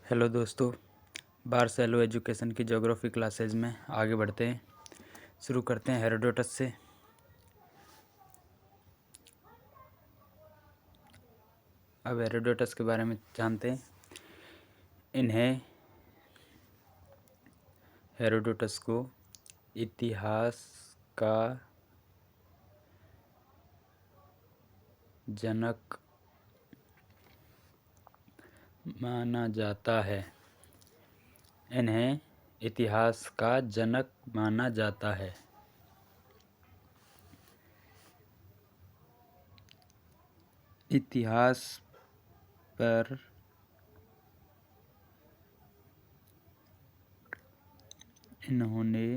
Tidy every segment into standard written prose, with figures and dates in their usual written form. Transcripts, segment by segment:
Hello दोस्तों, बारसेलो education की geography classes में आगे बढ़ते हैं। शुरू करते हैं हेरोडोटस से। अब हेरोडोटस के बारे में जानते हैं। हेरोडोटस को इतिहास का जनक माना जाता है। इन्हें इतिहास का जनक माना जाता है। इतिहास पर इन्होंने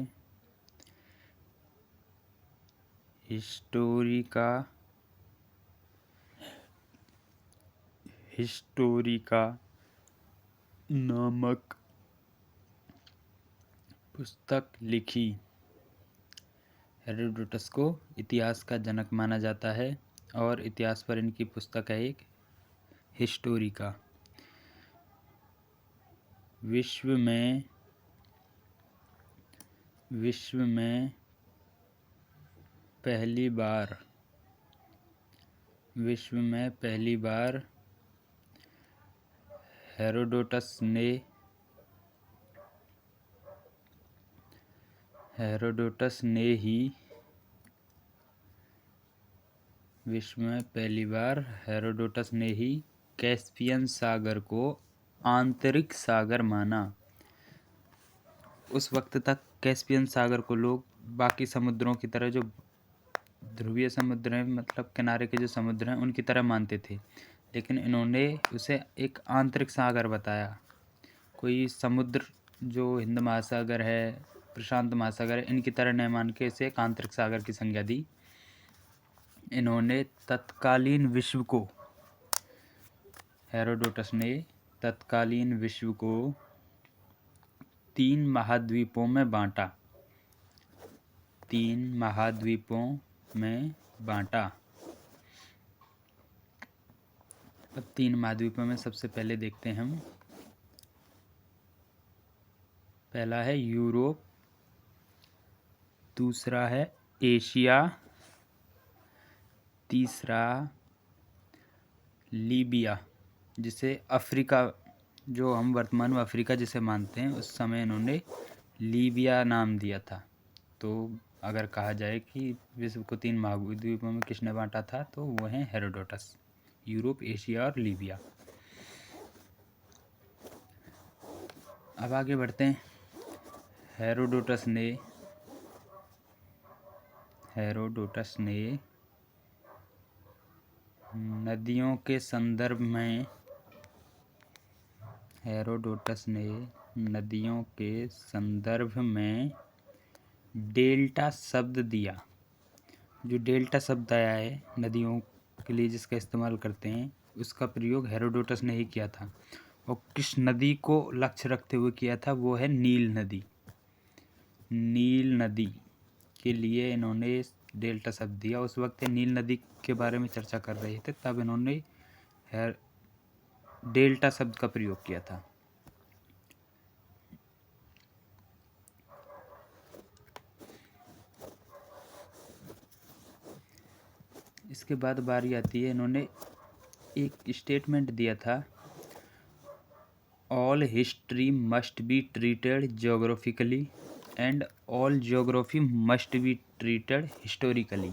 हिस्टोरिका नामक पुस्तक लिखी। हेरोडोटस को इतिहास का जनक माना जाता है और इतिहास पर इनकी पुस्तक है एक हिस्टोरिका। विश्व में पहली बार हेरोडोटस ने ही कैस्पियन सागर को आंतरिक सागर माना। उस वक्त तक कैस्पियन सागर को लोग बाकी समुद्रों की तरह, जो ध्रुवीय समुद्र हैं, मतलब किनारे के जो समुद्र हैं, उनकी तरह मानते थे, लेकिन इन्होंने उसे एक आंतरिक सागर बताया। कोई समुद्र जो हिंद महासागर है, प्रशांत महासागर है, इनकी तरह नहीं मान के इसे एक आंतरिक सागर की संज्ञा दी। हेरोडोटस ने तत्कालीन विश्व को 3 महाद्वीपों में बांटा। अब 3 महाद्वीपों में सबसे पहले देखते हैं हम। पहला है यूरोप, दूसरा है एशिया, तीसरा लीबिया, जिसे अफ्रीका, जो हम वर्तमान में अफ्रीका जिसे मानते हैं, उस समय इन्होंने लीबिया नाम दिया था। तो अगर कहा जाए कि विश्व को 3 महाद्वीपों में किसने बांटा था, तो वो हैं हेरोडोटस। यूरोप, एशिया और लीबिया। अब आगे बढ़ते हैं। हेरोडोटस ने नदियों के संदर्भ में डेल्टा शब्द दिया। जो डेल्टा शब्द आया है नदियों के लिए जिसका इस्तेमाल करते हैं, उसका प्रयोग हेरोडोटस ने ही किया था। और किस नदी को लक्ष्य रखते हुए किया था, वो है नील नदी के लिए इन्होंने डेल्टा शब्द दिया। उस वक्त नील नदी के बारे में चर्चा कर रहे थे, तब इन्होंने डेल्टा शब्द का प्रयोग किया था। इसके बाद बारी आती है, इन्होंने एक स्टेटमेंट दिया था, all history must be treated geographically and all geography must be treated historically.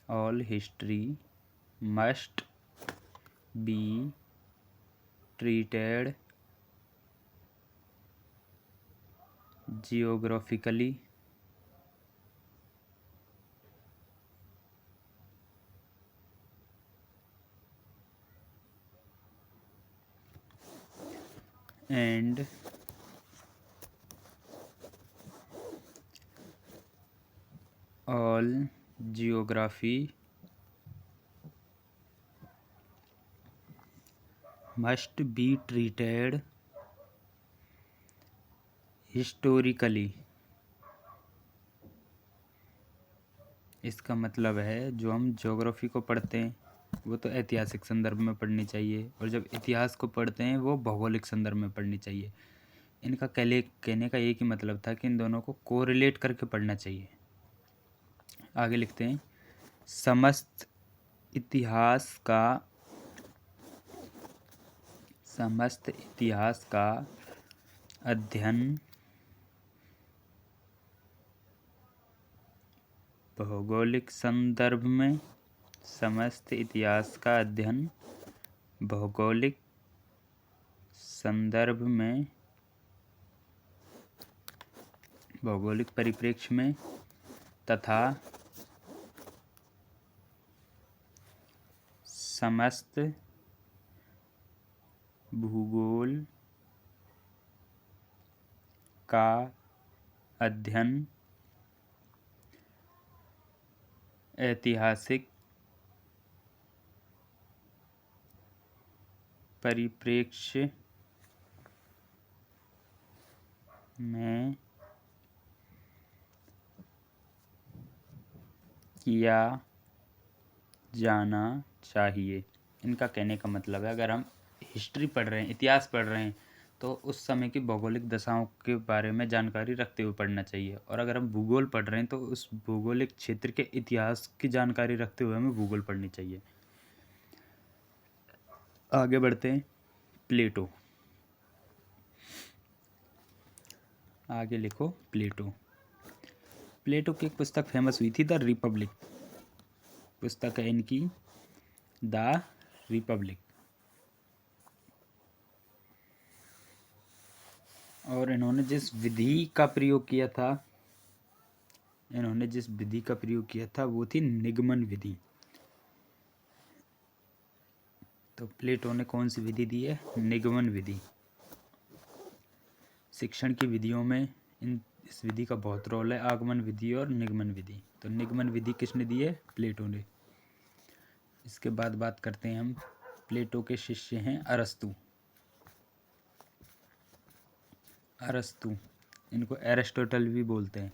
All history must be treated geographically and all geography must be treated historically। इसका मतलब है, जो हम ज्योग्राफी को पढ़ते हैं, वो तो ऐतिहासिक संदर्भ में पढ़नी चाहिए, और जब इतिहास को पढ़ते हैं वो भौगोलिक संदर्भ में पढ़नी चाहिए। इनका कहने का एक ही मतलब था कि इन दोनों को कोरिलेट करके पढ़ना चाहिए। आगे लिखते हैं, समस्त इतिहास का अध्ययन भौगोलिक संदर्भ में, समस्त इतिहास का अध्ययन भौगोलिक संदर्भ में, भौगोलिक परिप्रेक्ष्य में तथा समस्त भूगोल का अध्ययन ऐतिहासिक परिप्रेक्ष्य में किया जाना चाहिए। इनका कहने का मतलब है, अगर हम हिस्ट्री पढ़ रहे हैं, इतिहास पढ़ रहे हैं, तो उस समय की भौगोलिक दशाओं के बारे में जानकारी रखते हुए पढ़ना चाहिए, और अगर हम भूगोल पढ़ रहे हैं तो उस भौगोलिक क्षेत्र के इतिहास की जानकारी रखते हुए हमें भूगोल पढ़नी चाहिए। आगे बढ़ते हैं, प्लेटो। आगे लिखो, प्लेटो। प्लेटो की एक पुस्तक फेमस हुई थी, द रिपब्लिक। पुस्तक है इनकी द रिपब्लिक। और इन्होंने जिस विधि का प्रयोग किया था वो थी निगमन विधि। तो प्लेटो ने कौन सी विधि दी है? निगमन विधि। शिक्षण की विधियों में इस विधि का बहुत रोल है, आगमन विधि और निगमन विधि। तो निगमन विधि किसने दी है? प्लेटो ने। इसके बाद बात करते हैं हम, प्लेटो के शिष्य हैं अरस्तु। इनको एरिस्टोटल भी बोलते हैं,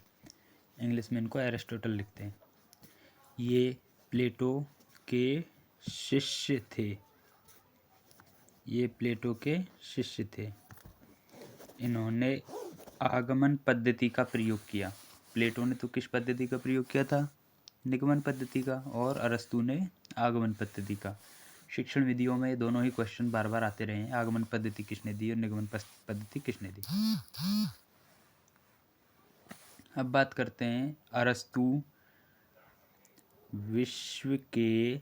इंग्लिश में इनको एरिस्टोटल लिखते हैं। ये प्लेटो के शिष्य थे। इन्होंने आगमन पद्धति का प्रयोग किया। प्लेटो ने तो किस पद्धति का प्रयोग किया था? निगमन पद्धति का। और अरस्तु ने आगमन पद्धति का। शिक्षण विधियों में दोनों ही क्वेश्चन बार बार आते रहे हैं, आगमन पद्धति किसने दी और निगमन पद्धति किसने दी। अब बात करते हैं, अरस्तु विश्व के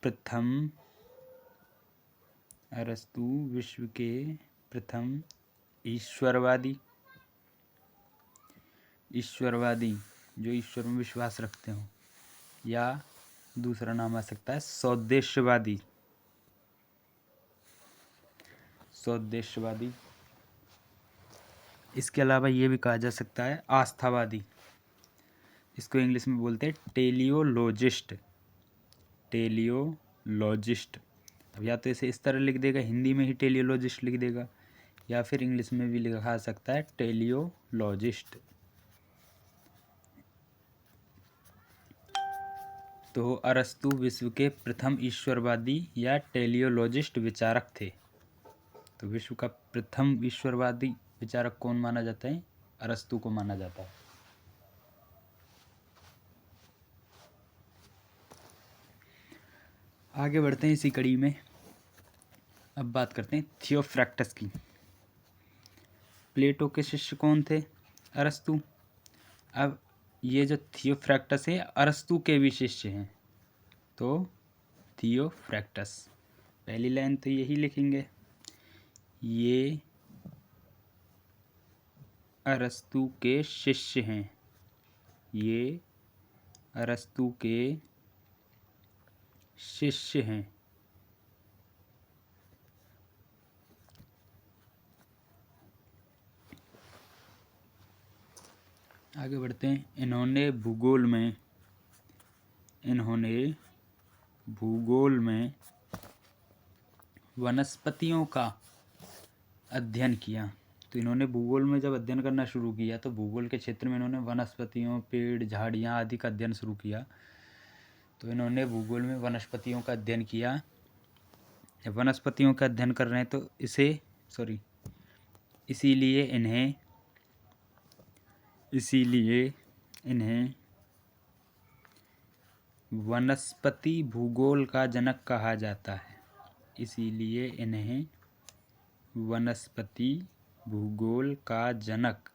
प्रथम ईश्वरवादी, जो ईश्वर में विश्वास रखते हो, या दूसरा नाम आ सकता है सौदेशवादी। इसके अलावा ये भी कहा जा सकता है आस्थावादी। इसको इंग्लिश में बोलते हैं टेलियोलॉजिस्ट। अब या तो इसे इस तरह लिख देगा, हिंदी में ही टेलियोलॉजिस्ट लिख देगा, या फिर इंग्लिश में भी लिखा सकता है टेलियोलॉजिस्ट। तो अरस्तु विश्व के प्रथम ईश्वरवादी या टेलियोलॉजिस्ट विचारक थे। तो विश्व का प्रथम ईश्वरवादी विचारक कौन माना जाता है? अरस्तु को माना जाता है। आगे बढ़ते हैं इसी कड़ी में। अब बात करते हैं थियोफ्रैक्टस की। प्लेटो के शिष्य कौन थे? अरस्तु। अब ये जो थियोफ्रैक्टस है, अरस्तु के भी शिष्य हैं। तो थियोफ्रैक्टस, पहली लाइन तो यही लिखेंगे, ये अरस्तु के शिष्य हैं। आगे बढ़ते हैं, इन्होंने भूगोल में वनस्पतियों का अध्ययन किया। तो इन्होंने भूगोल में जब अध्ययन करना शुरू किया तो भूगोल के क्षेत्र में इन्होंने वनस्पतियों, पेड़, झाड़ियाँ आदि का अध्ययन शुरू किया। तो इन्होंने भूगोल में वनस्पतियों का अध्ययन किया। वनस्पतियों का अध्ययन कर रहे हैं तो इसीलिए इन्हें वनस्पति भूगोल का जनक कहा जाता है। इसीलिए इन्हें वनस्पति भूगोल का जनक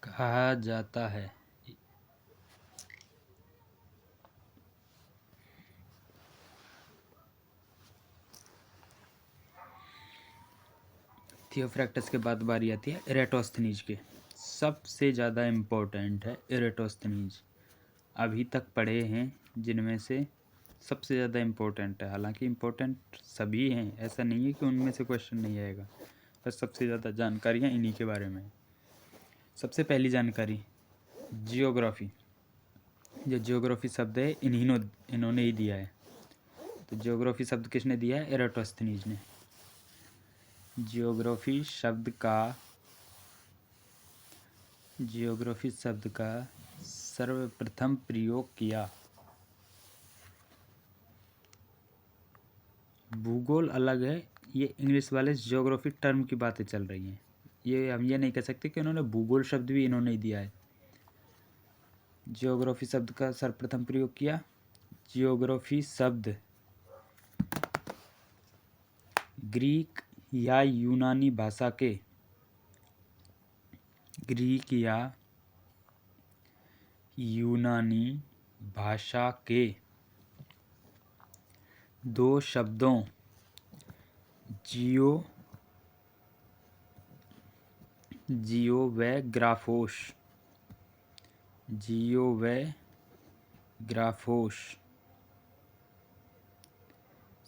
कहा जाता है। थियोफ्रैक्टस के बाद बारी आती है इरेटोस्थनीज के। सबसे ज़्यादा इम्पोर्टेंट है इरेटोस्थनीज। अभी तक पढ़े हैं जिनमें से सबसे ज़्यादा इम्पोर्टेंट है। हालांकि इम्पोर्टेंट सभी हैं, ऐसा नहीं है कि उनमें से क्वेश्चन नहीं आएगा, पर सबसे ज़्यादा जानकारियाँ इन्हीं के बारे में है। सबसे पहली जानकारी जियोग्राफी। जो जियोग्राफी शब्द है इन्होंने ही दिया है। तो जियोग्राफी शब्द किसने दिया है? इरेटोस्थनीज ने। जियोग्राफी शब्द का सर्वप्रथम प्रयोग किया। भूगोल अलग है, ये इंग्लिश वाले जियोग्राफी टर्म की बातें चल रही हैं। हम ये नहीं कह सकते कि उन्होंने भूगोल शब्द भी इन्होंने ही दिया है। जियोग्राफी शब्द का सर्वप्रथम प्रयोग किया। जियोग्राफी शब्द ग्रीक या यूनानी भाषा के दो शब्दों जियो व ग्राफोस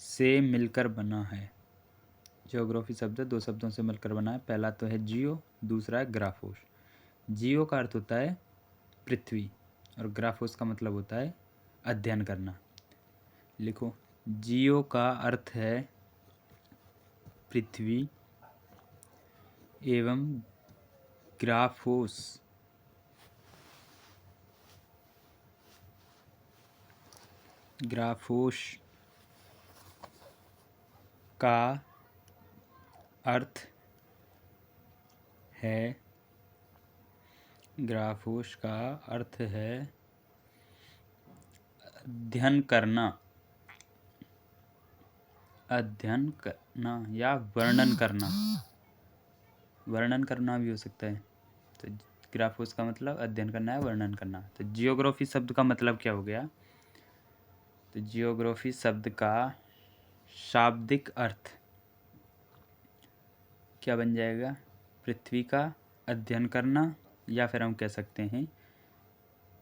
से मिलकर बना है। जियोग्राफी शब्द दो शब्दों से मिलकर बना है। पहला तो है जियो, दूसरा है ग्राफोस। जियो का अर्थ होता है पृथ्वी और ग्राफोस का मतलब होता है अध्ययन करना। लिखो, जियो का अर्थ है पृथ्वी एवं ग्राफोस का अर्थ है अध्ययन करना या वर्णन करना भी हो सकता है। तो ग्राफोस का मतलब अध्ययन करना है, वर्णन करना। तो जियोग्राफी शब्द का मतलब क्या हो गया? तो जियोग्राफी शब्द का शाब्दिक अर्थ क्या बन जाएगा? पृथ्वी का अध्ययन करना, या फिर हम कह सकते हैं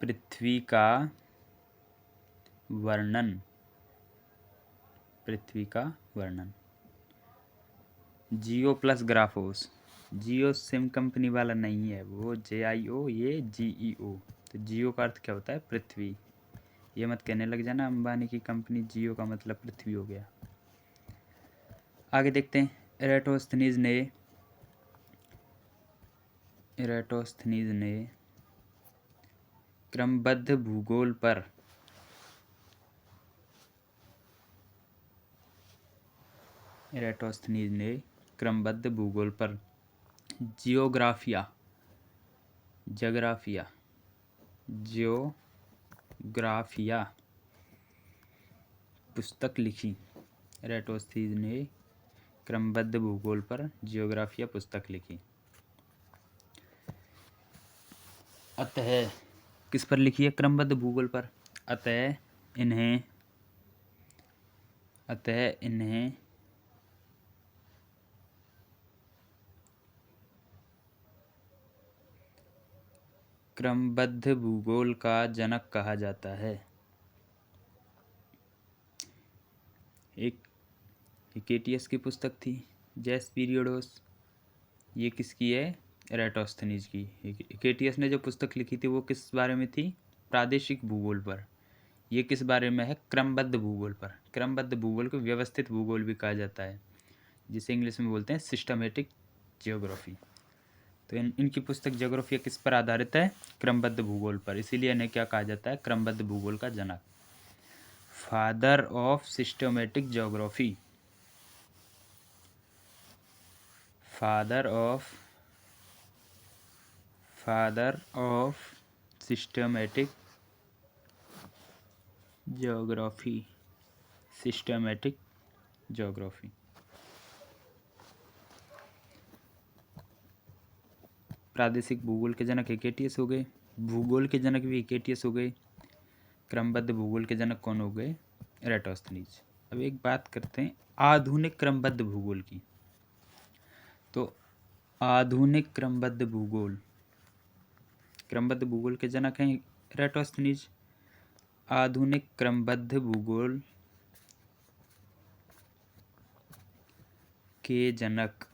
पृथ्वी का वर्णन। जियो प्लस ग्राफोस। जियो सिम कंपनी वाला नहीं है, वो JIO, ये GEO। तो जियो का अर्थ क्या होता है? पृथ्वी। ये मत कहने लग जाना अंबानी की कंपनी जियो का मतलब पृथ्वी हो गया। आगे देखते हैं। इरेटोस्थनीज ने क्रमबद्ध भूगोल पर जियोग्राफिया पुस्तक लिखी। इरेटोस्थनीज ने क्रमबद्ध भूगोल पर जियोग्राफिया पुस्तक लिखी। अतः किस पर लिखी है? क्रमबद्ध भूगोल पर। अतः इन्हें क्रमबद्ध भूगोल का जनक कहा जाता है। एक हिकेटियस की पुस्तक थी, जेस पीरियडोस। ये किसकी है? इरेटोस्थनीज की। हिकेटियस ने जो पुस्तक लिखी थी वो किस बारे में थी? प्रादेशिक भूगोल पर। ये किस बारे में है? क्रमबद्ध भूगोल पर। क्रमबद्ध भूगोल को व्यवस्थित भूगोल भी कहा जाता है, जिसे इंग्लिश में बोलते हैं सिस्टमेटिक जियोग्राफी। तो इनकी पुस्तक ज्योग्राफी किस पर आधारित है? क्रमबद्ध भूगोल पर। इसीलिए इन्हें क्या कहा जाता है? क्रमबद्ध भूगोल का जनक, father of systematic geography. Father of systematic geography. Systematic geography. प्रादेशिक भूगोल के जनक हेकेटियस हो गए, भूगोल के जनक भी हेकेटियस हो गए, क्रमबद्ध भूगोल के जनक कौन हो गए? एराटोस्थनीज। अब एक बात करते हैं आधुनिक क्रमबद्ध भूगोल की। तो आधुनिक क्रमबद्ध भूगोल के जनक हैं एराटोस्थनीज। आधुनिक क्रमबद्ध भूगोल के जनक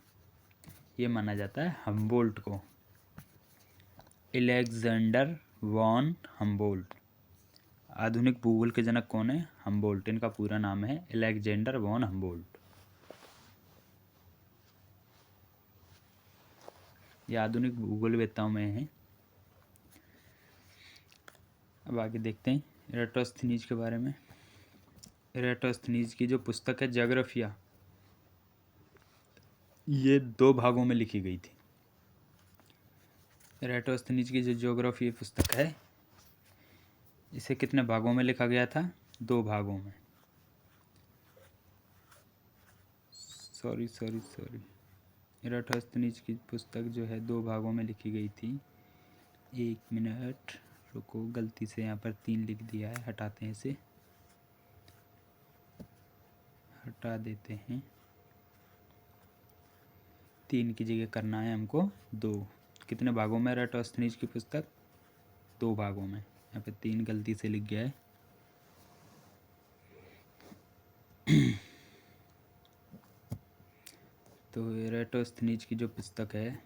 ये माना जाता है हम्बोल्ट को, अलेक्जेंडर वॉन हम्बोल्ट। आधुनिक भूगोल के जनक कौन है? हम्बोल्ट। इनका पूरा नाम है अलेक्जेंडर वॉन हम्बोल्ट। ये आधुनिक भूगोलवेत्ताओं में है। अब आगे देखते हैं एराटोस्थनीज के बारे में। एराटोस्थनीज की जो पुस्तक है ज्योग्राफिया, ये 2 भागों में लिखी गई थी। एराटोस्थनीज की जो ज्योग्राफी पुस्तक है, इसे कितने भागों में लिखा गया था? 2 भागों में। सॉरी एराटोस्थनीज की पुस्तक जो है 2 भागों में लिखी गई थी। 1 मिनट रुको, गलती से यहाँ पर 3 लिख दिया है, हटाते हैं इसे, हटा देते हैं। 3 की जगह करना है हमको 2। कितने भागों में एराटोस्थनीज की पुस्तक? 2 भागों में। यहाँ पे 3 गलती से लिख गया है। तो एराटोस्थनीज की जो पुस्तक है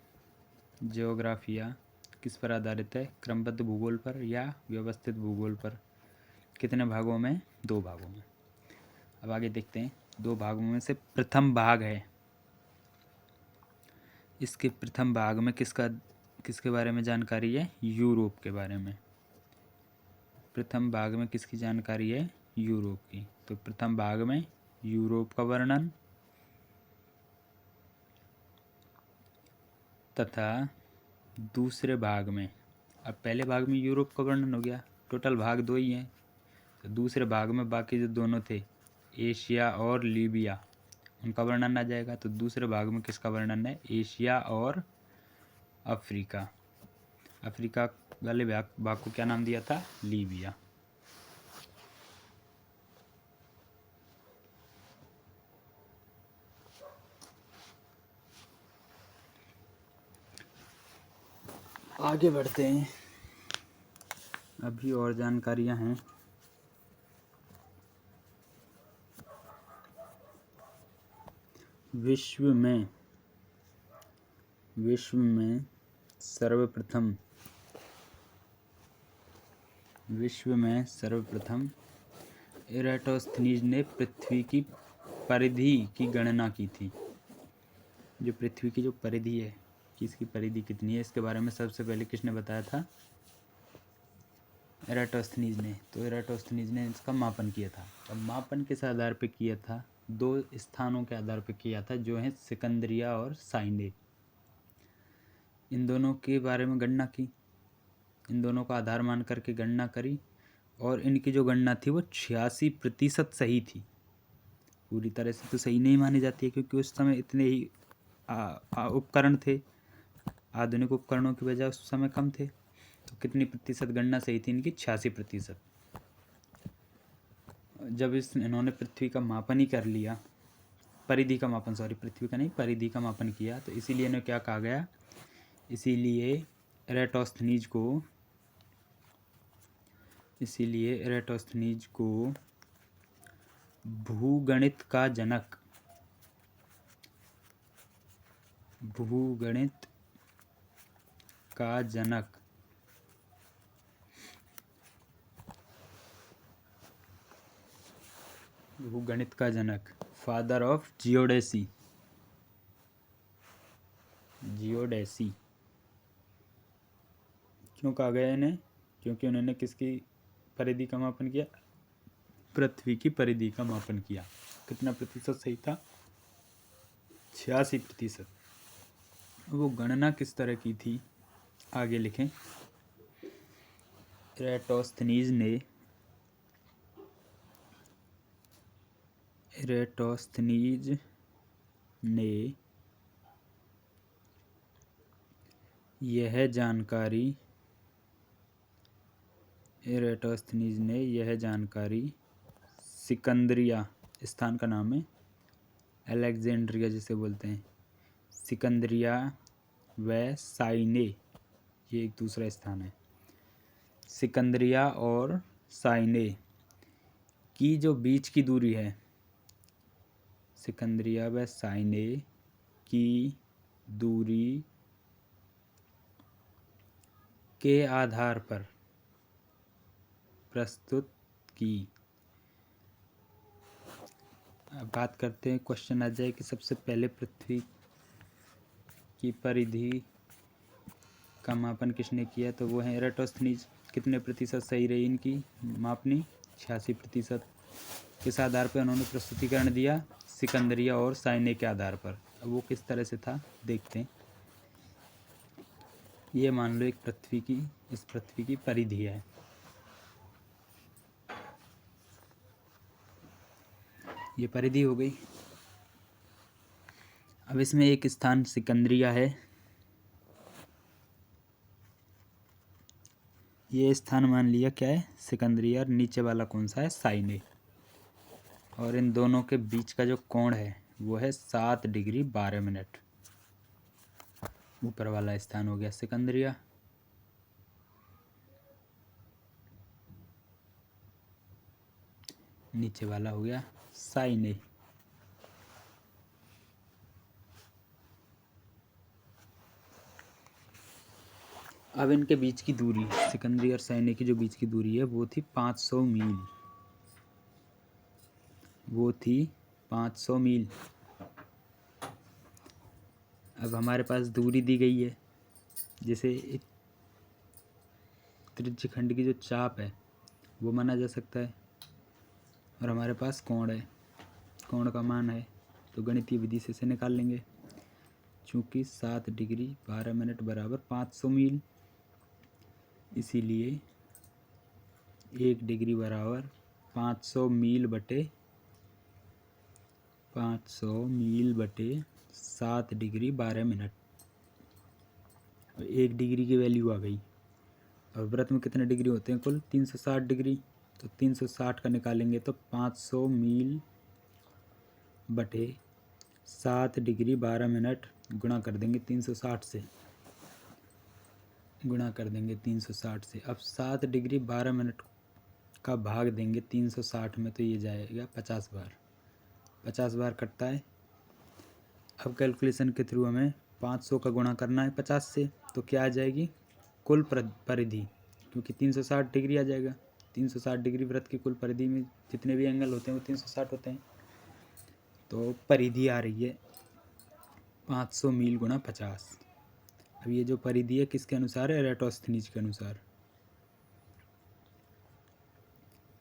ज्योग्राफिया किस पर आधारित है? क्रमबद्ध भूगोल पर या व्यवस्थित भूगोल पर। कितने भागों में? 2 भागों में। अब आगे देखते हैं। 2 भागों में से प्रथम भाग है, इसके प्रथम भाग में किसके बारे में जानकारी है? यूरोप के बारे में। प्रथम भाग में किसकी जानकारी है? यूरोप की। तो प्रथम भाग में यूरोप का वर्णन तथा दूसरे भाग में, अब पहले भाग में यूरोप का वर्णन हो गया, टोटल भाग 2 ही हैं। तो दूसरे भाग में बाकी जो दोनों थे, एशिया और लीबिया, उनका वर्णन आ जाएगा। तो दूसरे भाग में किसका वर्णन है? एशिया और अफ्रीका। अफ्रीका वाले भाग को क्या नाम दिया था? लीबिया। आगे बढ़ते हैं, अभी और जानकारियां हैं। विश्व में सर्वप्रथम एराटोस्थनीज ने पृथ्वी की परिधि की गणना की थी। जो पृथ्वी की जो परिधि है कि इसकी परिधि कितनी है, इसके बारे में सबसे पहले किसने बताया था? एराटोस्थनीज ने। तो एराटोस्थनीज ने इसका मापन किया था। अब मापन किस आधार पर किया था? 2 स्थानों के आधार पर किया था, जो हैं सिकंदरिया और साइने। इन दोनों के बारे में गणना की, इन दोनों का आधार मान करके गणना करी, और इनकी जो गणना थी वो 86% सही थी। पूरी तरह से तो सही नहीं मानी जाती है, क्योंकि उस समय इतने ही उपकरण थे, आधुनिक उपकरणों की वजह उस समय कम थे। तो कितनी प्रतिशत गणना सही थी इनकी? 86%। जब इन्होंने पृथ्वी का मापन ही कर लिया, परिधि का मापन, सॉरी पृथ्वी का नहीं, परिधि का मापन किया, तो इसीलिए इन्हें क्या कहा गया? इसीलिए एराटोस्थनीज को भूगणित का जनक वो गणित का जनक, फादर ऑफ जियोडेसी। जियोडेसी क्यों कहा गया इन्हें? क्योंकि उन्होंने किसकी परिधि का मापन किया? पृथ्वी की परिधि का मापन किया। कितना प्रतिशत सही था? 86%। वो गणना किस तरह की थी आगे लिखें। इरेटोस्थनीज ने यह जानकारी सिकंदरिया स्थान का नाम है, अलेक्जेंड्रिया जिसे बोलते हैं, सिकंदरिया व साइने, ये एक दूसरा स्थान है। सिकंदरिया और साइने की जो बीच की दूरी है, सिकंदरिया व साइने की दूरी के आधार पर प्रस्तुत की। अब बात करते हैं, क्वेश्चन आ जाए कि सबसे पहले पृथ्वी की परिधि का मापन किसने किया, तो वो है इरेटोस्थनीज। कितने प्रतिशत सही रही इनकी मापनी? 86%। किस आधार पर उन्होंने प्रस्तुतिकरण दिया? सिकंदरिया और साइने के आधार पर। अब वो किस तरह से था देखते हैं। ये मान लो इस पृथ्वी की परिधि है। ये परिधि हो गई। अब इसमें एक स्थान सिकंदरिया है, ये स्थान मान लिया क्या है? सिकंदरिया। और नीचे वाला कौन सा है? साइने। और इन दोनों के बीच का जो कोण है वो है 7 डिग्री 12 मिनट। ऊपर वाला स्थान हो गया सिकंदरिया, नीचे वाला हो गया साइने। अब इनके बीच की दूरी, सिकंदरी और साइने की जो बीच की दूरी है वो थी 500 मील। वो थी 500 मील। अब हमारे पास दूरी दी गई है, जैसे एक त्रिज्यखंड की जो चाप है वो माना जा सकता है, और हमारे पास कोण है, कोण का मान है, तो गणितीय विधि से इसे निकाल लेंगे। चूँकि 7 डिग्री 12 मिनट बराबर 500 मील, इसीलिए 1 डिग्री बराबर 500 मील बटे 7 डिग्री 12 मिनट। 1 डिग्री की वैल्यू आ गई। और वृत्त में कितने डिग्री होते हैं कुल? 360 डिग्री। तो 360 का निकालेंगे तो 500 मील बटे 7 डिग्री 12 मिनट गुणा कर देंगे 360 से। अब 7 डिग्री 12 मिनट का भाग देंगे 360 में, तो ये जाएगा 50 बार। 50 बार कटता है। अब कैलकुलेशन के थ्रू हमें 500 का गुणा करना है 50 से, तो क्या आ जाएगी? कुल परिधि, क्योंकि 360 डिग्री आ जाएगा। 360 डिग्री वृत्त की कुल परिधि में जितने भी एंगल होते हैं वो 360 होते हैं। तो परिधि आ रही है 500 मील गुणा 50। अब ये जो परिधि है किसके अनुसार है? इरेटोस्थनीज के अनुसार।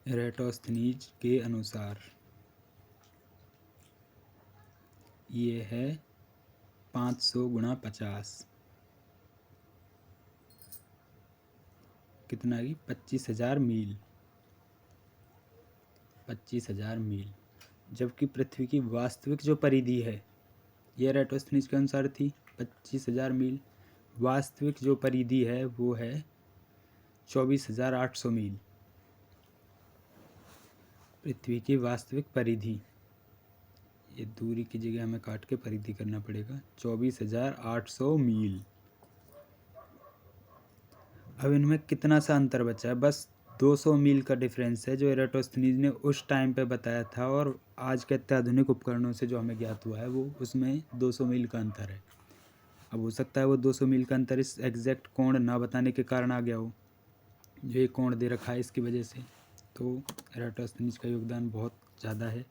इरेटोस्थनीज के अनुसार ये है 500 गुणा 50, कितना की? 25,000 मील। 25,000 मील। जबकि पृथ्वी की वास्तविक जो परिधि है ये इरेटोस्थनीज के अनुसार थी 25,000 मील। वास्तविक जो परिधि है वो है 24,800 मील। पृथ्वी की वास्तविक परिधि, ये दूरी की जगह हमें काट के परिधि करना पड़ेगा, 24,800 मील। अब इनमें कितना सा अंतर बचा है? बस 200 मील का डिफरेंस है, जो इरेटोस्थनीज ने उस टाइम पे बताया था और आज के अत्याधुनिक उपकरणों से जो हमें ज्ञात हुआ है वो उसमें 200 मील का अंतर है। अब हो सकता है वो 200 मील का अंतर इस एग्जैक्ट कोण ना बताने के कारण आ गया हो, जो ये कोण दे रखा है इसकी वजह से। तो इरेटोस्थनीज का योगदान बहुत ज़्यादा है।